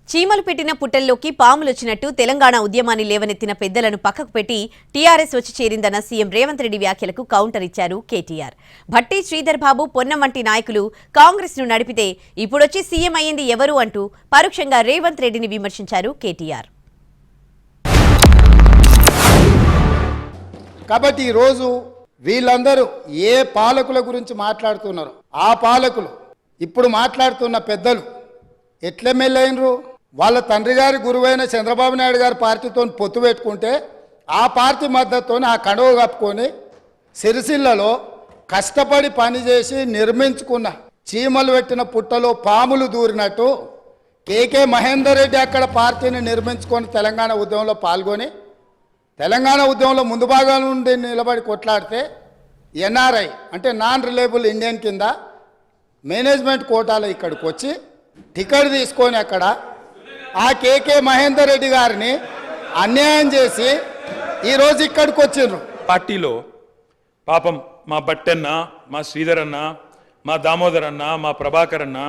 చీమలు పెట్టిన పుట్టల్లోకి పాములొచ్చినట్టు తెలంగాణ ఉద్యమాన్ని లేవనెత్తిన పెద్దలను పక్కకు పెట్టి టీఆర్ఎస్ వచ్చి చేరిందన్న సీఎం రేవంత్ రెడ్డి వ్యాఖ్యలకు కౌంటర్ ఇచ్చారు కేటీఆర్. భట్టి శ్రీధర్ బాబు, పొన్నం వంటి నాయకులు కాంగ్రెస్ ను నడిపితే ఇప్పుడొచ్చి సీఎం అయ్యింది ఎవరు అంటూ పరోక్షంగా రేవంత్ రెడ్డిని విమర్శించారు కేటీఆర్. కాబట్టి ఈరోజు వీళ్ళందరూ ఏ పాలకుల గురించి మాట్లాడుతున్నారు, ఆ పాలకులు ఇప్పుడు మాట్లాడుతున్న పెద్దలు ఎట్లెమ్మెల్యేనరు? వాళ్ళ తండ్రి గారి గురువైన చంద్రబాబు నాయుడు గారి పార్టీతో పొత్తు పెట్టుకుంటే ఆ పార్టీ మద్దతుతో ఆ కండువ కప్పుకొని సిరిసిల్లలో కష్టపడి పనిచేసి నిర్మించుకున్న చీమలు పెట్టిన పుట్టలో పాములు దూరినట్టు కేకే మహేందర్ రెడ్డి అక్కడ పార్టీని నిర్మించుకొని తెలంగాణ ఉద్యమంలో పాల్గొని తెలంగాణ ఉద్యమంలో ముందు భాగం నుండి నిలబడి కొట్లాడితే ఎన్ఆర్ఐ అంటే నాన్ రిలయబుల్ ఇండియన్ కింద మేనేజ్మెంట్ కోటాలో ఇక్కడికి వచ్చి టికెట్ తీసుకొని అక్కడ ఆ కేకే మహేందర్ రెడ్డి గారిని అన్యాయం చేసి ఈరోజు ఇక్కడికి వచ్చిండ్రు. పార్టీలో పాపం మా బట్టన్న, మా శ్రీధర్ అన్న, మా దామోదర్ అన్న, మా ప్రభాకర్ అన్న,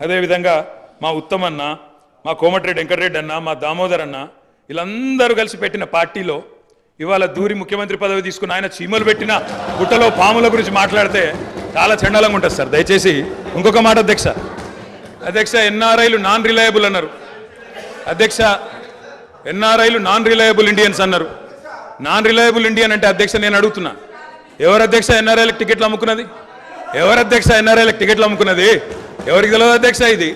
అదేవిధంగా మా ఉత్తమన్న, మా కోమటిరెడ్డి వెంకటరెడ్డి అన్న, మా దామోదర్ అన్న, వీళ్ళందరూ కలిసి పెట్టిన పార్టీలో ఇవాళ దూరి ముఖ్యమంత్రి పదవి తీసుకున్న ఆయన చీమలు పెట్టిన పుట్టలో పాముల గురించి మాట్లాడితే చాలా చండాలంగా ఉంటుంది సార్. దయచేసి ఇంకొక మాట అధ్యక్ష ఎన్ఆర్ఐలు నాన్ రిలయబుల్ అన్నారు. అధ్యక్ష ఎన్ఆర్ఐలు నాన్ రిలయబుల్ ఇండియన్స్ అన్నారు. నాన్ రిలయబుల్ ఇండియన్ అంటే అధ్యక్ష నేను అడుగుతున్నా, ఎవరు అధ్యక్ష ఎన్ఆర్ఐలకు టికెట్లు అమ్ముకున్నది? ఎవరు అధ్యక్ష ఎన్ఆర్ఐలకు టికెట్లు అమ్ముకున్నది? ఎవరికి తెలియదు అధ్యక్ష? ఇది